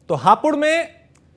तो हापुड़ में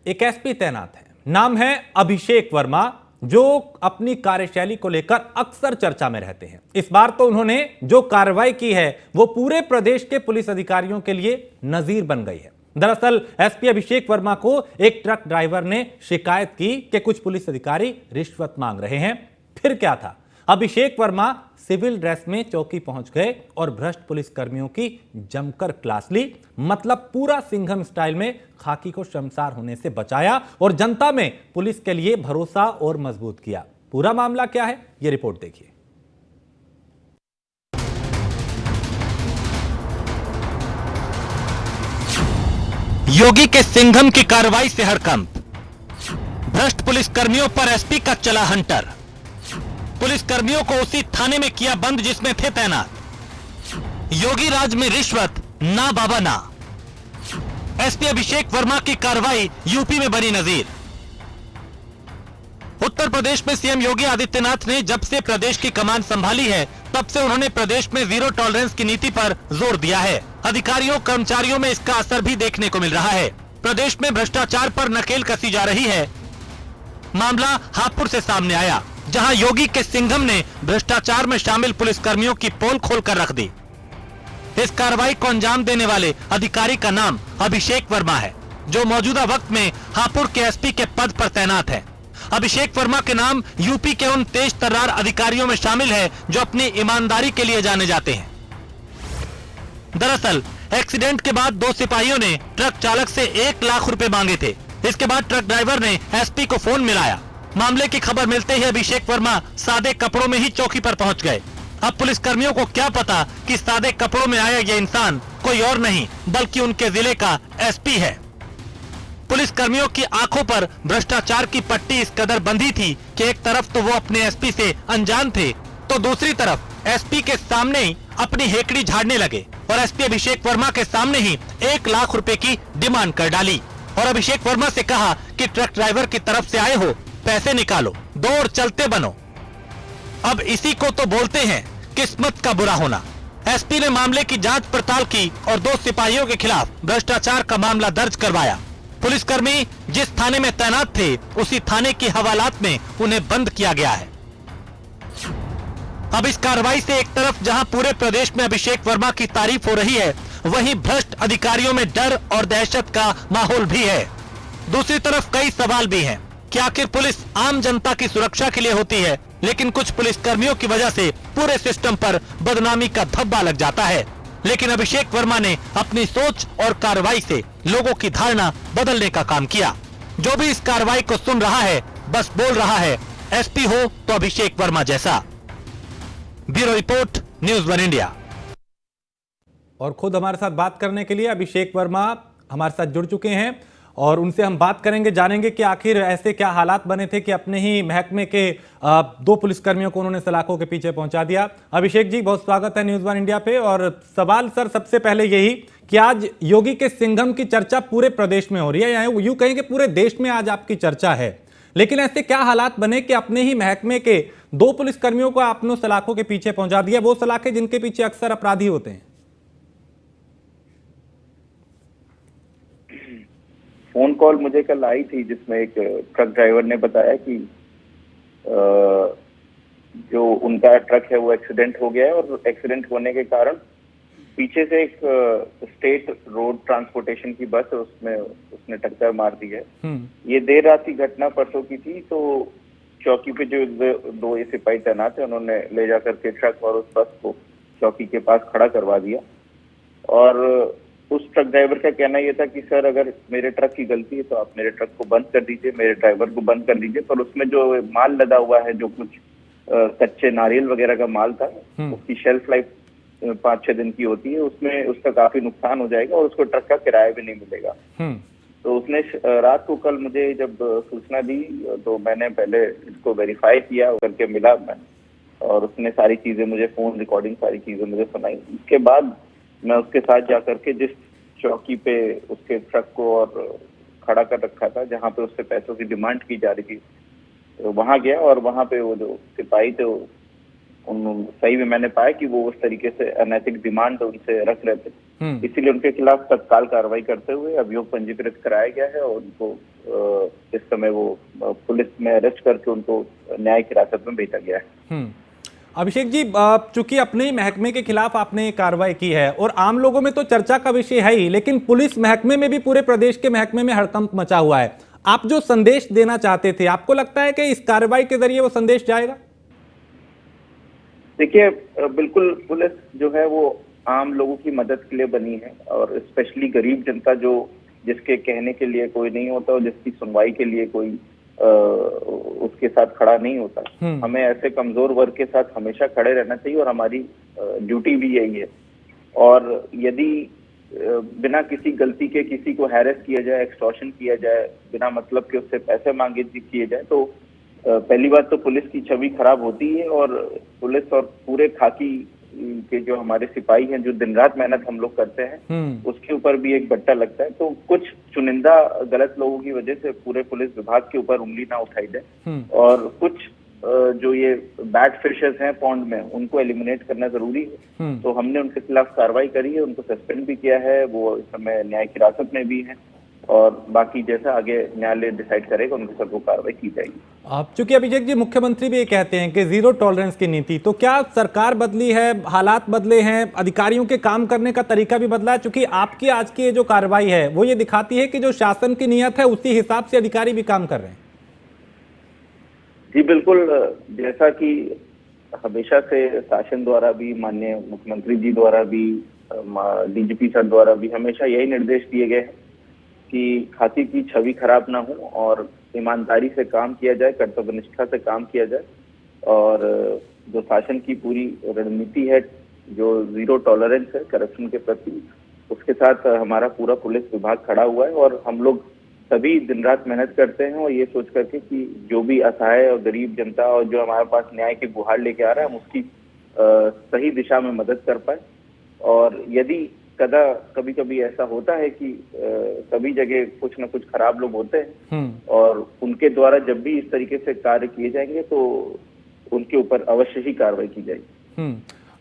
एक एसपी तैनात है, नाम है अभिषेक वर्मा, जो अपनी कार्यशैली को लेकर अक्सर चर्चा में रहते हैं। इस बार तो उन्होंने जो कार्रवाई की है वो पूरे प्रदेश के पुलिस अधिकारियों के लिए नजीर बन गई है। दरअसल एसपी अभिषेक वर्मा को एक ट्रक ड्राइवर ने शिकायत की कि कुछ पुलिस अधिकारी रिश्वत मांग रहे हैं। फिर क्या था, अभिषेक वर्मा सिविल ड्रेस में चौकी पहुंच गए और भ्रष्ट पुलिसकर्मियों की जमकर क्लास ली। मतलब पूरा सिंघम स्टाइल में खाकी को शर्मसार होने से बचाया और जनता में पुलिस के लिए भरोसा और मजबूत किया। पूरा मामला क्या है, यह रिपोर्ट देखिए। योगी के सिंघम की कार्रवाई से हड़कंप, भ्रष्ट पुलिसकर्मियों पर एसपी का चला हंटर। पुलिसकर्मियों को उसी थाने में किया बंद जिसमें थे तैनात। योगी राज में रिश्वत ना बाबा ना। एसपी अभिषेक वर्मा की कार्रवाई यूपी में बनी नजीर। उत्तर प्रदेश में सीएम योगी आदित्यनाथ ने जब से प्रदेश की कमान संभाली है, तब से उन्होंने प्रदेश में जीरो टॉलरेंस की नीति पर जोर दिया है। अधिकारियों कर्मचारियों में इसका असर भी देखने को मिल रहा है। प्रदेश में भ्रष्टाचार पर नकेल कसी जा रही है। मामला हापुड़ से सामने आया, जहां योगी के सिंघम ने भ्रष्टाचार में शामिल पुलिसकर्मियों की पोल खोलकर रख दी। इस कार्रवाई को अंजाम देने वाले अधिकारी का नाम अभिषेक वर्मा है, जो मौजूदा वक्त में हापुड़ के एसपी के पद पर तैनात है। अभिषेक वर्मा के नाम यूपी के उन तेज तर्रार अधिकारियों में शामिल है जो अपनी ईमानदारी के लिए जाने जाते हैं। दरअसल एक्सीडेंट के बाद दो सिपाहियों ने ट्रक चालक से 1 लाख रुपए मांगे थे। इसके बाद ट्रक ड्राइवर ने एसपी को फोन मिलाया। मामले की खबर मिलते ही अभिषेक वर्मा सादे कपड़ों में ही चौकी पर पहुंच गए। अब पुलिसकर्मियों को क्या पता कि सादे कपड़ों में आया यह इंसान कोई और नहीं बल्कि उनके जिले का एसपी है। पुलिसकर्मियों की आंखों पर भ्रष्टाचार की पट्टी इस कदर बंधी थी कि एक तरफ तो वो अपने एसपी से अनजान थे, तो दूसरी तरफ एसपी के सामने ही अपनी हेकड़ी झाड़ने लगे और एसपी अभिषेक वर्मा के सामने ही 1 लाख रुपए की डिमांड कर डाली और अभिषेक वर्मा से कहा कि ट्रक ड्राइवर की तरफ से आए हो, पैसे निकालो, दो और चलते बनो। अब इसी को तो बोलते हैं किस्मत का बुरा होना। एसपी ने मामले की जांच पड़ताल की और 2 सिपाहियों के खिलाफ भ्रष्टाचार का मामला दर्ज करवाया। पुलिसकर्मी जिस थाने में तैनात थे, उसी थाने की हवालात में उन्हें बंद किया गया है। अब इस कार्रवाई से एक तरफ जहां पूरे प्रदेश में अभिषेक वर्मा की तारीफ हो रही है, वहीं भ्रष्ट अधिकारियों में डर और दहशत का माहौल भी है। दूसरी तरफ कई सवाल भी हैं कि आखिर पुलिस आम जनता की सुरक्षा के लिए होती है, लेकिन कुछ पुलिसकर्मियों की वजह से पूरे सिस्टम पर बदनामी का धब्बा लग जाता है। लेकिन अभिषेक वर्मा ने अपनी सोच और कार्रवाई से लोगों की धारणा बदलने का काम किया। जो भी इस कार्रवाई को सुन रहा है, बस बोल रहा है, एसपी हो तो अभिषेक वर्मा जैसा। Bureau report, news 1 India. और खुद हमारे साथ बात करने के लिए अभिषेक वर्मा हमारे साथ जुड़ चुके हैं और उनसे हम बात करेंगे, जानेंगे कि आखिर ऐसे क्या हालात बने थे कि अपने ही महकमे के 2 पुलिसकर्मियों को उन्होंने सलाखों के पीछे पहुंचा दिया। अभिषेक जी, बहुत स्वागत है न्यूज़ 1 इंडिया पे। और सवाल सर सबसे पहले यही कि आज योगी के सिंघम की चर्चा पूरे प्रदेश में हो रही है, या यूं कहें कि पूरे देश में आज आपकी चर्चा है, लेकिन ऐसे क्या हालात बने कि अपने ही महकमे के 2 पुलिसकर्मियों को आपने सलाखों के पीछे पहुंचा दिया, वो सलाखें जिनके पीछे अक्सर अपराधी होते हैं? फोन कॉल मुझे कल आई थी जिसमें एक ट्रक ड्राइवर ने बताया कि जो उनका ट्रक है वो एक्सीडेंट हो गया है और एक्सीडेंट होने के कारण पीछे से एक स्टेट रोड ट्रांसपोर्टेशन की बस है, उसमें उसने टक्कर मार दी है। ये देर रात की घटना परसों की थी। तो चौकी पे जो 2 सिपाही तैनात है, उन्होंने ले जाकर के ट्रक और उस बस को चौकी के पास खड़ा करवा दिया। और उस ट्रक ड्राइवर का कहना यह था कि सर, अगर मेरे ट्रक की गलती है तो आप मेरे ट्रक को बंद कर दीजिए, मेरे ड्राइवर को बंद कर दीजिए। पर उसमें जो माल लदा हुआ है, जो कुछ कच्चे नारियल वगैरह का माल था, उसकी शेल्फ लाइफ 5-6 दिन की होती है, उसमें उसका काफी नुकसान हो जाएगा और उसको ट्रक का किराया भी नहीं मिलेगा। तो उसने रात को कल मुझे जब सूचना दी तो मैंने पहले इसको वेरीफाई किया, करके मिला मैं, और उसने सारी चीजें मुझे, फोन रिकॉर्डिंग सारी चीजें मुझे सुनाई। उसके बाद मैं उसके साथ जाकर के जिस चौकी पे उसके ट्रक को और खड़ा कर रखा था, जहाँ पे उससे पैसों की डिमांड की जा रही थी, तो वहां गया और वहां पे वो जो सिपाही थे, सही में मैंने पाया कि वो उस तरीके से अनैतिक डिमांड उनसे रख रहे थे। इसीलिए उनके खिलाफ तत्काल कार्रवाई करते हुए अभियोग पंजीकृत कराया गया है और उनको इस समय वो पुलिस में अरेस्ट करके उनको न्यायिक हिरासत में भेजा गया है। अभिषेक जी, चूंकि अपने ही महकमे के खिलाफ आपने कार्रवाई की है और आम लोगों में तो चर्चा का विषय है ही, लेकिन पुलिस महकमे में भी पूरे प्रदेश के महकमे में हड़कंप मचा हुआ है। आप जो संदेश देना चाहते थे, आपको लगता है कि इस कार्रवाई के जरिए वो संदेश जाएगा? देखिए, बिल्कुल पुलिस जो है वो आम लोगों की मदद के लिए बनी है और स्पेशली गरीब जनता जो जिसके कहने के लिए कोई नहीं होता और जिसकी सुनवाई के लिए कोई उसके साथ खड़ा नहीं होता। हमें ऐसे कमजोर वर्ग के साथ हमेशा खड़े रहना चाहिए और हमारी ड्यूटी भी यही है। और यदि बिना किसी गलती के किसी को हैरेस किया जाए, एक्सटॉर्शन किया जाए, बिना मतलब के उससे पैसे मांगे किए जाए, तो पहली बात तो पुलिस की छवि खराब होती है और पुलिस और पूरे खाकी के जो हमारे सिपाही हैं जो दिन रात मेहनत हम लोग करते हैं उसके ऊपर भी एक बट्टा लगता है। तो कुछ चुनिंदा गलत लोगों की वजह से पूरे पुलिस विभाग के ऊपर उंगली ना उठाई जाए और कुछ जो ये बैड फिशर्स हैं पॉन्ड में उनको एलिमिनेट करना जरूरी है। तो हमने उनके खिलाफ कार्रवाई करी है, उनको सस्पेंड भी किया है, वो इस समय न्यायिक हिरासत में भी है और बाकी जैसा आगे न्यायालय डिसाइड करेगा उनके साथ वो कार्रवाई की जाएगी। चूंकि अभिषेक जी मुख्यमंत्री भी ये कहते हैं कि जीरो टॉलरेंस की नीति, तो क्या सरकार बदली है, हालात बदले हैं, अधिकारियों के काम करने का तरीका भी बदला है? चूंकि आपकी आज की जो कार्रवाई है वो ये दिखाती है कि जो शासन की नीयत है उसी हिसाब से अधिकारी भी काम कर रहे हैं। जी बिल्कुल, जैसा कि हमेशा से शासन द्वारा भी, माननीय मुख्यमंत्री जी द्वारा भी, डीजीपी सर द्वारा भी हमेशा यही निर्देश दिए गए हैं कि खाकी की छवि खराब ना हो और ईमानदारी से काम किया जाए, कर्तव्यनिष्ठा से काम किया जाए और जो शासन की पूरी रणनीति है, जो जीरो टॉलरेंस है करप्शन के प्रति, उसके साथ हमारा पूरा पुलिस विभाग खड़ा हुआ है और हम लोग सभी दिन रात मेहनत करते हैं और ये सोच करके कि जो भी असहाय और गरीब जनता और जो हमारे पास न्याय की गुहार लेके आ रहा है हम उसकी सही दिशा में मदद कर पाए। और यदि कभी कभी ऐसा होता है कि सभी जगह कुछ न कुछ खराब लोग होते हैं और उनके द्वारा जब भी इस तरीके से कार्य किए जाएंगे तो उनके ऊपर अवश्य ही कार्रवाई की जाएगी।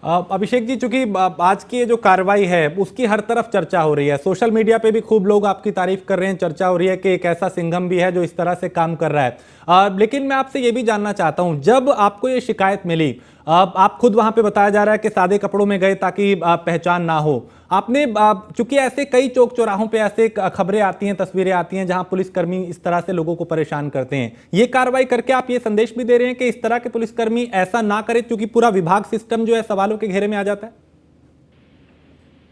अभिषेक जी, चूंकि आज की जो कार्रवाई है उसकी हर तरफ चर्चा हो रही है, सोशल मीडिया पे भी खूब लोग आपकी तारीफ कर रहे हैं, चर्चा हो रही है कि एक ऐसा सिंघम भी है जो इस तरह से काम कर रहा है। लेकिन मैं आपसे ये भी जानना चाहता हूं, जब आपको ये शिकायत मिली, आप खुद वहां पे बताया जा रहा है कि सादे कपड़ों में गए ताकि पहचान ना हो, आपने चूंकि ऐसे कई चौक चौराहों पे ऐसे खबरें आती हैं, तस्वीरें आती हैं जहां पुलिसकर्मी इस तरह से लोगों को परेशान करते हैं, ये कार्रवाई करके आप ये संदेश भी दे रहे हैं कि इस तरह के पुलिसकर्मी ऐसा ना करे, क्योंकि पूरा विभाग सिस्टम जो है सवालों के घेरे में आ जाता है?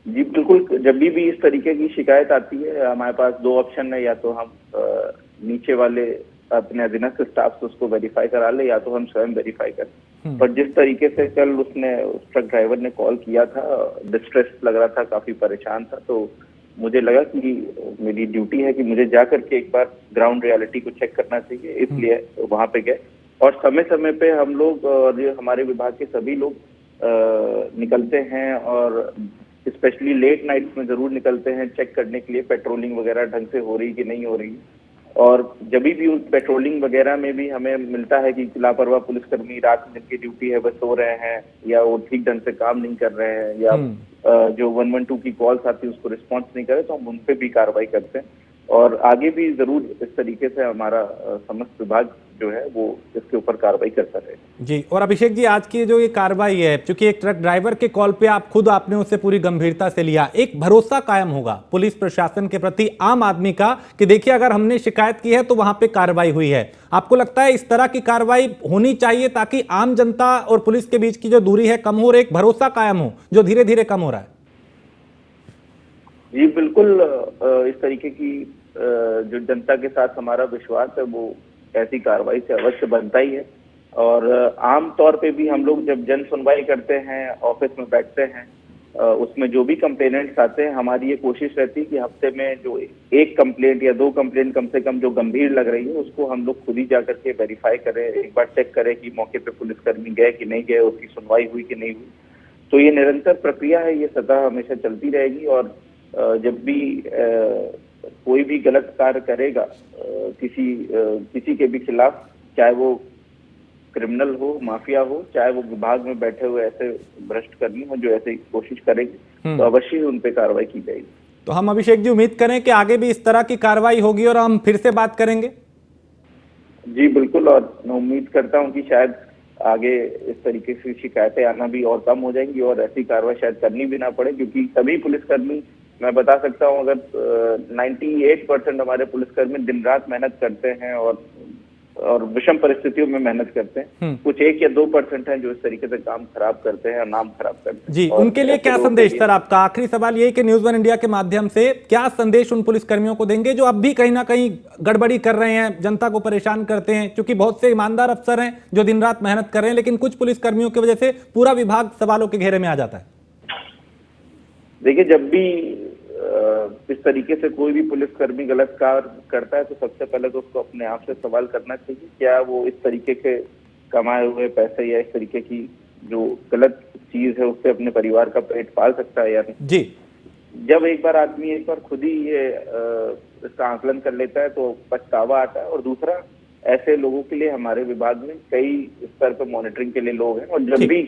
जी बिल्कुल, जब भी इस तरीके की शिकायत आती है हमारे पास दो ऑप्शन है, या तो हम नीचे वाले अपने अधीनस्थ स्टाफ से उसको वेरीफाई करा ले या तो हम स्वयं वेरीफाई करें। पर जिस तरीके से कल उस ट्रक ड्राइवर ने कॉल किया था, डिस्ट्रेस लग रहा था, काफी परेशान था, तो मुझे लगा कि मेरी ड्यूटी है कि मुझे जाकर के एक बार ग्राउंड रियलिटी को चेक करना चाहिए, इसलिए वहां पे गए। और समय समय पे हम लोग और हमारे विभाग के सभी लोग निकलते हैं और स्पेशली लेट नाइट्स में जरूर निकलते हैं चेक करने के लिए पेट्रोलिंग वगैरह ढंग से हो रही कि नहीं हो रही। और जब भी उस पेट्रोलिंग वगैरह में भी हमें मिलता है कि लापरवाह पुलिसकर्मी रात में जिनकी ड्यूटी है वह सो रहे हैं या वो ठीक ढंग से काम नहीं कर रहे हैं या जो 112 की कॉल्स आती है उसको रिस्पॉन्स नहीं करे, तो हम उन पे भी कार्रवाई करते हैं और आगे भी जरूर इस तरीके से हमारा समस्त विभाग जो है वो इसके ऊपर कार्रवाई करता रहेगा। जी, और अभिषेक जी, आज की जो ये कार्रवाई है, क्योंकि एक ट्रक ड्राइवर के कॉल पे आपने उससे पूरी गंभीरता से लिया, एक भरोसा कायम होगा पुलिस प्रशासन के प्रति आम आदमी का कि देखिए अगर हमने शिकायत की है तो वहां पे कार्रवाई हुई है। आपको लगता है इस तरह की कार्रवाई होनी चाहिए ताकि आम जनता और पुलिस के बीच की जो दूरी है कम हो और एक भरोसा कायम हो जो धीरे धीरे कम हो रहा है? जी बिल्कुल, इस तरीके की जो जनता के साथ हमारा विश्वास है वो ऐसी कार्रवाई से अवश्य बनता ही है। और आम तौर पे भी हम लोग जब जन सुनवाई करते हैं, ऑफिस में बैठते हैं, उसमें जो भी कंप्लेनेंट्स आते हैं, हमारी ये कोशिश रहती है कि हफ्ते में जो एक कंप्लेंट या दो कंप्लेंट कम से कम जो गंभीर लग रही है उसको हम लोग खुद ही जाकर के वेरीफाई करें, एक बार चेक करें कि मौके पे पुलिसकर्मी गए कि नहीं गए, उसकी सुनवाई हुई कि नहीं हुई। तो ये निरंतर प्रक्रिया है, ये सदा हमेशा चलती रहेगी। और जब भी कोई भी गलत कार्य करेगा किसी के भी खिलाफ, चाहे वो क्रिमिनल हो, माफिया हो, चाहे वो विभाग में बैठे हुए ऐसे भ्रष्ट कर्मी हो जो ऐसे कोशिश करेंगे, तो अवश्य ही उन पे कार्रवाई की जाएगी। तो हम अभिषेक जी उम्मीद करें कि आगे भी इस तरह की कार्रवाई होगी और हम फिर से बात करेंगे। जी बिल्कुल, और मैं उम्मीद करता हूं कि शायद आगे इस तरीके से शिकायतें आना भी और कम हो जाएंगी और ऐसी कार्रवाई शायद करनी भी ना पड़े, क्योंकि सभी पुलिसकर्मी, मैं बता सकता हूं, अगर 98% हमारे पुलिसकर्मी दिन रात मेहनत करते हैं और विषम परिस्थितियों में मेहनत करते हैं। कुछ 1 या 2% हैं जो इस तरीके से काम खराब करते हैं और नाम खराब करते हैं। जी, उनके लिए क्या संदेश सर आपका? आखिरी सवाल यही कि न्यूज़ वन इंडिया के माध्यम से क्या संदेश उन पुलिसकर्मियों को देंगे जो अब भी कहीं ना कहीं गड़बड़ी कर रहे हैं, जनता को परेशान करते हैं? क्योंकि बहुत से ईमानदार अफसर हैं जो दिन रात मेहनत कर रहे हैं, लेकिन कुछ पुलिसकर्मियों की वजह से पूरा विभाग सवालों के घेरे में आ जाता है। देखिए, जब भी इस तरीके से कोई भी पुलिसकर्मी गलत कार्य करता है तो सबसे पहले तो उसको अपने आप से सवाल करना चाहिए, क्या वो इस तरीके के कमाए हुए पैसे या इस तरीके की जो गलत चीज है उससे अपने परिवार का पेट पाल सकता है या नहीं। जी, जब एक बार खुद ही ये इसका आकलन कर लेता है तो पछतावा आता है। और दूसरा, ऐसे लोगों के लिए हमारे विभाग में कई स्तर पर मॉनिटरिंग के लिए लोग हैं, और जब भी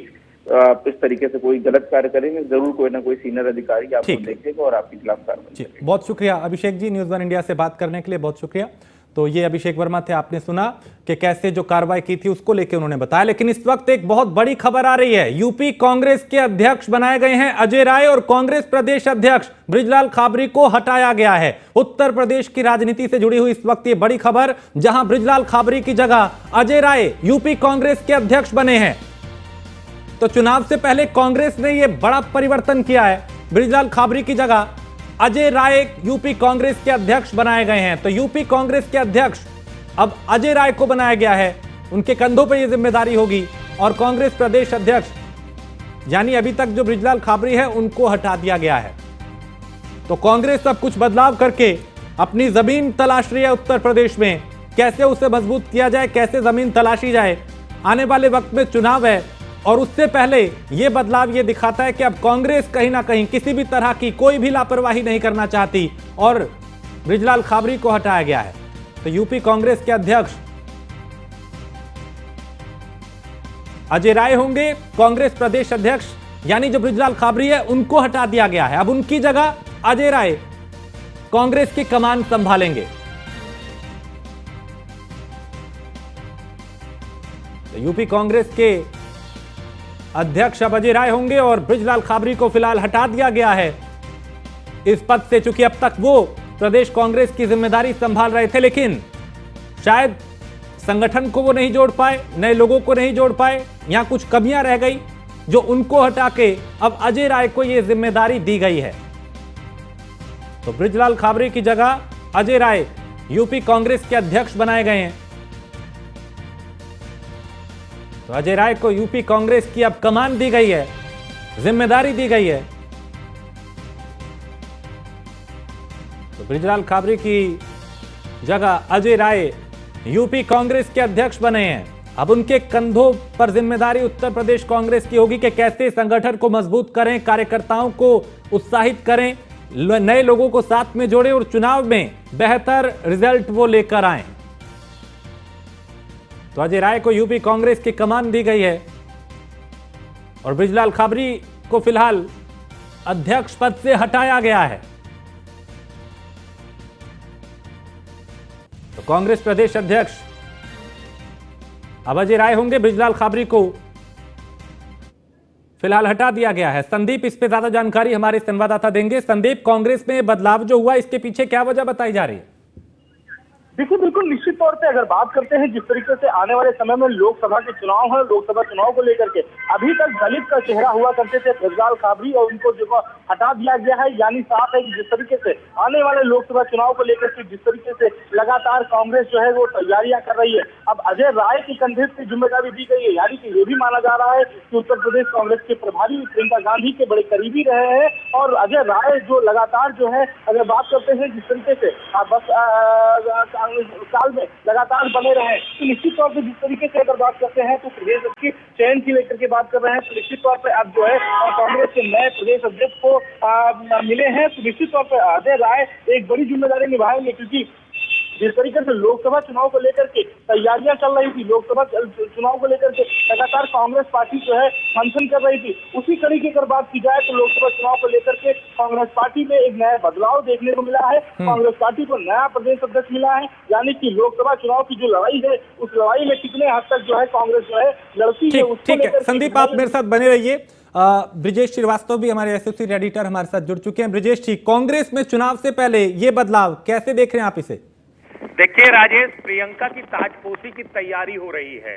आप इस तरीके से कोई गलत कार्य करेंगे जरूर कोई ना कोई सीनियर अधिकारी आपको देखेगा और आपके खिलाफ कार्रवाई करेगा। बहुत शुक्रिया Abhishek ji, news one India से बात करने के लिए बहुत शुक्रिया। तो ये अभिषेक वर्मा थे, आपने सुना कि कैसे जो कार्रवाई की थी उसको लेकर उन्होंने बताया। लेकिन इस वक्त एक बहुत बड़ी खबर आ रही है। यूपी कांग्रेस के अध्यक्ष बनाए गए हैं अजय राय और कांग्रेस प्रदेश अध्यक्ष बृजलाल खाबरी को हटाया गया है। उत्तर प्रदेश की राजनीति से जुड़ी हुई इस वक्त ये बड़ी खबर, जहां बृजलाल खाबरी की जगह अजय राय यूपी कांग्रेस के अध्यक्ष बने हैं। तो चुनाव से पहले कांग्रेस ने यह बड़ा परिवर्तन किया है। बृजलाल खाबरी की जगह अजय राय यूपी कांग्रेस के अध्यक्ष बनाए गए हैं। तो यूपी कांग्रेस के अध्यक्ष अब अजय राय को बनाया गया है, उनके कंधों पर यह जिम्मेदारी होगी। और कांग्रेस प्रदेश अध्यक्ष यानी अभी तक जो बृजलाल खाबरी है उनको हटा दिया गया है। तो कांग्रेस अब कुछ बदलाव करके अपनी जमीन तलाश रही है उत्तर प्रदेश में। कैसे उसे मजबूत किया जाए, कैसे जमीन तलाशी जाए, आने वाले वक्त में चुनाव है और उससे पहले यह बदलाव यह दिखाता है कि अब कांग्रेस कहीं ना कहीं किसी भी तरह की कोई भी लापरवाही नहीं करना चाहती और बृजलाल खाबरी को हटाया गया है। तो यूपी कांग्रेस के अध्यक्ष अजय राय होंगे, कांग्रेस प्रदेश अध्यक्ष यानी जो बृजलाल खाबरी है उनको हटा दिया गया है। अब उनकी जगह अजय राय कांग्रेस की कमान संभालेंगे। तो यूपी कांग्रेस के अध्यक्ष अब अजय राय होंगे और बृजलाल खाबरी को फिलहाल हटा दिया गया है इस पद से, चूंकि अब तक वो प्रदेश कांग्रेस की जिम्मेदारी संभाल रहे थे, लेकिन शायद संगठन को वो नहीं जोड़ पाए, नए लोगों को नहीं जोड़ पाए, यहां कुछ कमियां रह गई जो उनको हटा के अब अजय राय को यह जिम्मेदारी दी गई है। तो बृजलाल खाबरी की जगह अजय राय यूपी कांग्रेस के अध्यक्ष बनाए गए हैं। तो अजय राय को यूपी कांग्रेस की अब कमान दी गई है, जिम्मेदारी दी गई है। तो बृजलाल खाबरी की जगह अजय राय यूपी कांग्रेस के अध्यक्ष बने हैं। अब उनके कंधों पर जिम्मेदारी उत्तर प्रदेश कांग्रेस की होगी कि कैसे संगठन को मजबूत करें, कार्यकर्ताओं को उत्साहित करें, नए लोगों को साथ में जोड़ें और चुनाव में बेहतर रिजल्ट वो लेकर आए। तो अजय राय को यूपी कांग्रेस की कमान दी गई है और बृजलाल खाबरी को फिलहाल अध्यक्ष पद से हटाया गया है। तो कांग्रेस प्रदेश अध्यक्ष अब अजय राय होंगे, बृजलाल खाबरी को फिलहाल हटा दिया गया है। संदीप इस पे ज्यादा जानकारी हमारे संवाददाता देंगे। संदीप, कांग्रेस में बदलाव जो हुआ इसके पीछे क्या वजह बताई जा रही है? देखिए, बिल्कुल निश्चित तौर पे अगर बात करते हैं जिस तरीके से आने वाले समय में लोकसभा के चुनाव है, लोकसभा चुनाव को लेकर के अभी तक दलित का चेहरा हुआ करते थे बृजलाल खाबरी और उनको जो हटा दिया गया है। यानी साफ है कि जिस तरीके से आने वाले लोकसभा चुनाव को लेकर के जिस तरीके से लगातार कांग्रेस जो है वो तैयारियां कर रही है, अब अजय राय की कंधे से जिम्मेदारी दी गई है। यानी कि ये भी माना जा रहा है कि उत्तर प्रदेश कांग्रेस के प्रभारी प्रियंका गांधी के बड़े करीबी रहे हैं और अजय राय जो लगातार जो है, अगर बात करते हैं जिस तरीके से बस साल में लगातार बने रहे, तो निश्चित तौर पर जिस तरीके से अगर बात करते हैं तो प्रदेश की चयन की लेकर के बात कर रहे हैं, तो निश्चित तौर पर अब जो है कांग्रेस के नए प्रदेश अध्यक्ष को मिले हैं। तो निश्चित तौर पर अजय राय एक बड़ी जिम्मेदारी निभाएंगे, क्योंकि जिस तरीके से लोकसभा चुनाव को लेकर के तैयारियां चल रही थी, लोकसभा चुनाव को लेकर के लगातार कांग्रेस पार्टी जो है मंथन कर रही थी, उसी कड़ी की अगर बात की जाए तो लोकसभा चुनाव को लेकर के कांग्रेस पार्टी में एक नया बदलाव देखने को मिला है। कांग्रेस पार्टी को नया प्रदेश अध्यक्ष मिला है, यानी कि लोकसभा चुनाव की जो लड़ाई है उस लड़ाई में कितने हद तक जो है कांग्रेस जो है लड़ती है उसको ठीक है। लेकर संदीप, आप मेरे साथ बने रहिए। ब्रिजेश श्रीवास्तव भी हमारे एसोसिएट एडिटर हमारे साथ जुड़ चुके हैं। ब्रिजेश जी, कांग्रेस में चुनाव से पहले ये बदलाव कैसे देख रहे हैं आप इसे? देखिए राजेश, प्रियंका की ताजपोशी की तैयारी हो रही है।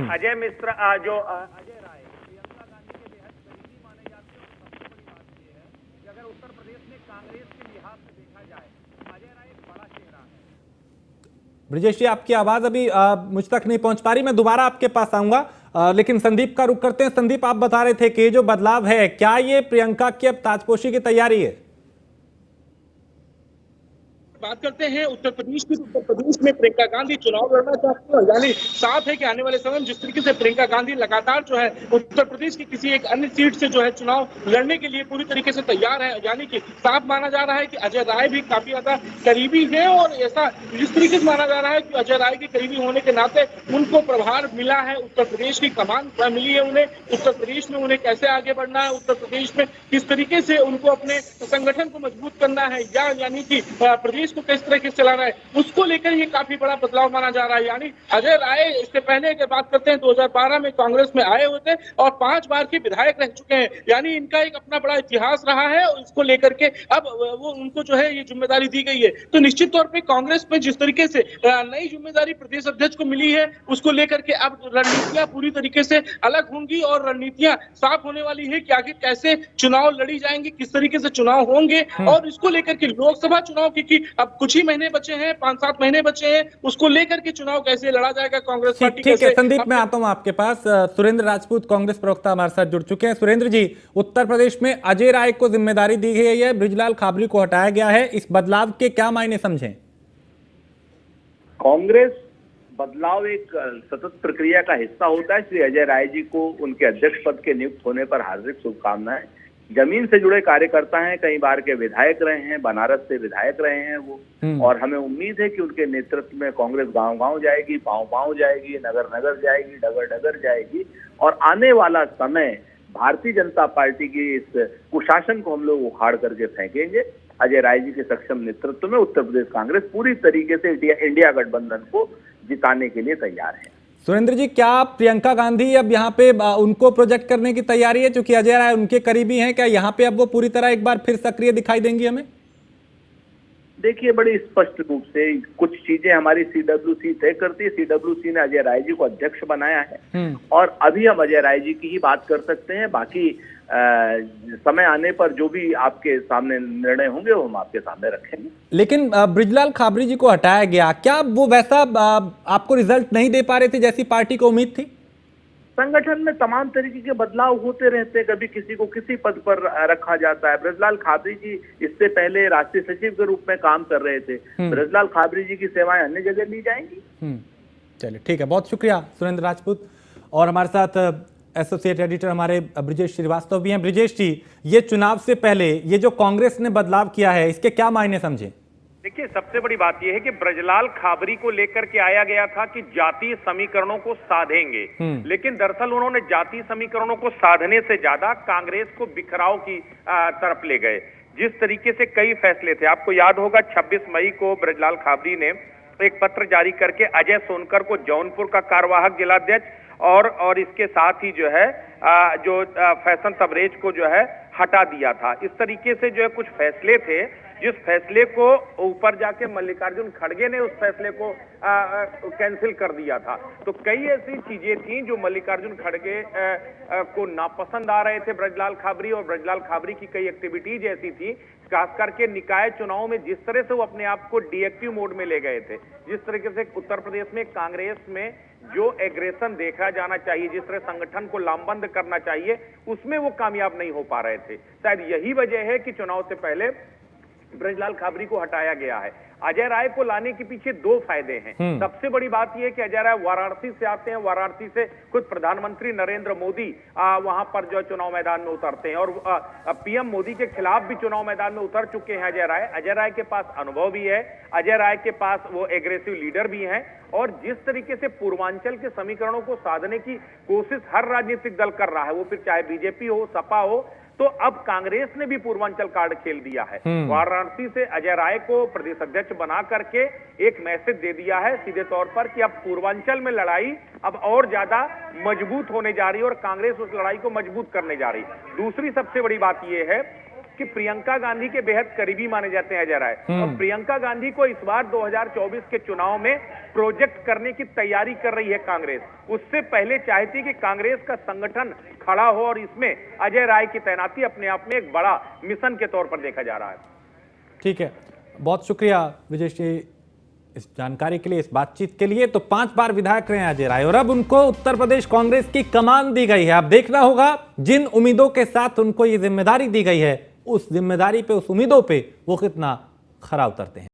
अजय मिश्रा अजय राय प्रियंका गांधी के बेहद करीबी माने जाते हैं और सबसे बड़ी बात यह है कि अगर उत्तर प्रदेश में कांग्रेस के लिहाज से देखा जाए अजय राय एक बड़ा चेहरा है। ब्रिजेश जी, आपकी आवाज अभी मुझ तक नहीं पहुंच पा रही, मैं दोबारा आपके पास आऊंगा, लेकिन संदीप का रुख करते हैं। संदीप, आप बता रहे थे कि ये जो बदलाव है, क्या ये प्रियंका की अब ताजपोशी की तैयारी है? बात करते हैं उत्तर प्रदेश की। उत्तर प्रदेश में प्रियंका गांधी चुनाव लड़ना चाहती है, यानी साफ है कि आने वाले समय में जिस तरीके से प्रियंका गांधी लगातार जो है उत्तर प्रदेश की किसी एक अन्य सीट से जो है चुनाव लड़ने के लिए पूरी तरीके से तैयार है, यानी कि साफ माना जा रहा है कि अजय राय भी काफी ज्यादा करीबी है। और ऐसा जिस तरीके से माना जा रहा है कि अजय राय के करीबी होने के नाते उनको प्रभार मिला है, उत्तर प्रदेश की कमान मिली है उन्हें। उत्तर प्रदेश में उन्हें कैसे आगे बढ़ना है, उत्तर प्रदेश में किस तरीके से उनको अपने संगठन को मजबूत करना है, या यानी कि प्रदेश को किस तरह से चलाना है, उसको लेकर ये काफी बड़ा बदलाव माना जा रहा है। यानी अजय राय इससे पहले की बात करते हैं 2012 में कांग्रेस में आए हुए थे और 5 बार के विधायक रह चुके हैं, यानी इनका एक अपना बड़ा इतिहास रहा है। इसको लेकर के अब वो उनको जो है ये जिम्मेदारी दी गई है, तो निश्चित तौर पे कांग्रेस में जिस तरीके से नई जिम्मेदारी प्रदेश अध्यक्ष को मिली है उसको लेकर के अब रणनीतियां पूरी तरीके से अलग होंगी और रणनीतियां साफ होने वाली है कि आगे कैसे चुनाव लड़ी जाएंगी, किस तरीके से चुनाव होंगे। और इसको लेकर के लोकसभा चुनाव की अब कुछ ही महीने बचे हैं, 5-7 महीने बचे हैं, उसको लेकर के चुनाव कैसे लड़ा जाएगा कांग्रेस पार्टी। ठीक है संदीप, मैं आता हूं आपके पास। सुरेंद्र राजपूत कांग्रेस प्रवक्ता हमारे साथ जुड़ चुके हैं। सुरेंद्र जी, उत्तर प्रदेश में अजय राय को जिम्मेदारी दी गई है, बृजलाल खाबरी को हटाया गया है, इस बदलाव के क्या मायने समझें? कांग्रेस बदलाव एक सतत प्रक्रिया का हिस्सा होता है, इसलिए अजय राय जी को उनके अध्यक्ष पद के नियुक्त होने पर हार्दिक शुभकामनाएं। जमीन से जुड़े कार्यकर्ता हैं, कई बार के विधायक रहे हैं, बनारस से विधायक रहे हैं वो, और हमें उम्मीद है कि उनके नेतृत्व में कांग्रेस गांव-गांव जाएगी, पांव-पांव जाएगी, नगर-नगर जाएगी, डगर-डगर जाएगी। और आने वाला समय भारतीय जनता पार्टी की इस कुशासन को हम लोग उखाड़ करके फेंकेंगे। अजय राय जी के सक्षम नेतृत्व में उत्तर प्रदेश कांग्रेस पूरी तरीके से इंडिया गठबंधन को जिताने के लिए तैयार है। सुरेंद्र जी, क्या प्रियंका गांधी अब यहाँ पे उनको प्रोजेक्ट करने की तैयारी है, क्योंकि अजय राय उनके करीबी हैं, क्या यहाँ पे अब वो पूरी तरह एक बार फिर सक्रिय दिखाई देंगी हमें? देखिए, बड़ी स्पष्ट रूप से कुछ चीजें हमारी सीडब्ल्यूसी तय करती है। सीडब्ल्यूसी ने अजय राय जी को अध्यक्ष बनाया है और अभी हम अजय राय जी की ही बात कर सकते हैं। बाकी समय आने पर जो भी आपके सामने निर्णय होंगे वो हम आपके सामने रखेंगे। लेकिन बृजलाल खाबरी जी को हटाया गया, क्या वो वैसा आपको रिजल्ट नहीं दे पा रहे थे जैसी पार्टी को उम्मीद थी? संगठन में तमाम तरीके के बदलाव होते रहते हैं, कभी किसी को किसी पद पर रखा जाता है। बृजलाल खाबरी जी इससे पहले राष्ट्रीय सचिव के रूप में काम कर रहे थे, बृजलाल खाबरी जी की सेवाएं अन्य जगह ली जाएंगी। चलिए ठीक है, बहुत शुक्रिया सुरेंद्र राजपूत। और हमारे साथ एसोसिएट एडिटर हमारे ब्रिजेश श्रीवास्तव भी हैं। ब्रिजेश जी, ये चुनाव से पहले ये जो कांग्रेस ने बदलाव किया है, इसके क्या मायने समझे? देखिए, सबसे बड़ी बात यह है कि बृजलाल खाबरी को लेकर के आया गया था कि जातीय समीकरणों को साधेंगे, लेकिन दरअसल उन्होंने जातीय समीकरणों को साधने से ज्यादा कांग्रेस को बिखराव की तरफ ले गए। जिस तरीके से कई फैसले थे, आपको याद होगा 26 मई को बृजलाल खाबरी ने एक पत्र जारी करके अजय सोनकर को जौनपुर का कार्यवाहक जिलाध्यक्ष और इसके साथ ही जो है जो फैशन तबरेज को जो है हटा दिया था। इस तरीके से जो है कुछ फैसले थे, जिस फैसले को ऊपर जाके मल्लिकार्जुन खड़गे ने उस फैसले को कैंसिल कर दिया था। तो कई ऐसी चीजें थी जो मल्लिकार्जुन खड़गे को नापसंद आ रहे थे बृजलाल खाबरी, और बृजलाल खाबरी की कई एक्टिविटीज ऐसी थी, खास करके निकाय चुनाव में जिस तरह से वो अपने आप को डीएक्टिव मोड में ले गए थे, जिस तरीके से उत्तर प्रदेश में कांग्रेस में जो एग्रेशन देखा जाना चाहिए, जिस तरह संगठन को लामबंद करना चाहिए, उसमें वो कामयाब नहीं हो पा रहे थे। शायद यही वजह है कि चुनाव से पहले ब्रजलाल खाबरी को हटाया गया है। अजय राय को लाने के पीछे दो फायदे हैं। सबसे बड़ी बात यह है कि अजय राय वाराणसी से आते हैं, वाराणसी से खुद प्रधानमंत्री नरेंद्र मोदी वहां पर जो चुनाव मैदान में उतरते हैं और पीएम मोदी के खिलाफ भी चुनाव मैदान में उतर चुके हैं अजय राय। अजय राय के पास अनुभव भी है, अजय राय के पास वो एग्रेसिव लीडर भी हैं और जिस तरीके से पूर्वांचल के समीकरणों को साधने की कोशिश हर राजनीतिक दल कर रहा है, वो फिर चाहे बीजेपी हो, सपा हो, तो अब कांग्रेस ने भी पूर्वांचल कार्ड खेल दिया है। वाराणसी से अजय राय को प्रदेश अध्यक्ष बना करके एक मैसेज दे दिया है सीधे तौर पर कि अब पूर्वांचल में लड़ाई अब और ज्यादा मजबूत होने जा रही है और कांग्रेस उस लड़ाई को मजबूत करने जा रही है। दूसरी सबसे बड़ी बात यह है कि प्रियंका गांधी के बेहद करीबी माने जाते हैं अजय राय और प्रियंका गांधी को इस बार 2024 के चुनाव में प्रोजेक्ट करने की तैयारी कर रही है कांग्रेस। उससे पहले चाहती कि कांग्रेस का संगठन खड़ा हो और इसमें अजय राय की तैनाती अपने आप में एक बड़ा मिशन के तौर पर देखा जा रहा है। ठीक है, बहुत शुक्रिया विजय जी इस जानकारी के लिए, इस बातचीत के लिए। तो 5 बार विधायक रहे हैं अजय राय और अब उनको उत्तर प्रदेश कांग्रेस की कमान दी गई है। अब देखना होगा जिन उम्मीदों के साथ उनको ये जिम्मेदारी दी गई है, उस जिम्मेदारी पे, उस उम्मीदों पे वो कितना खरा उतरते हैं।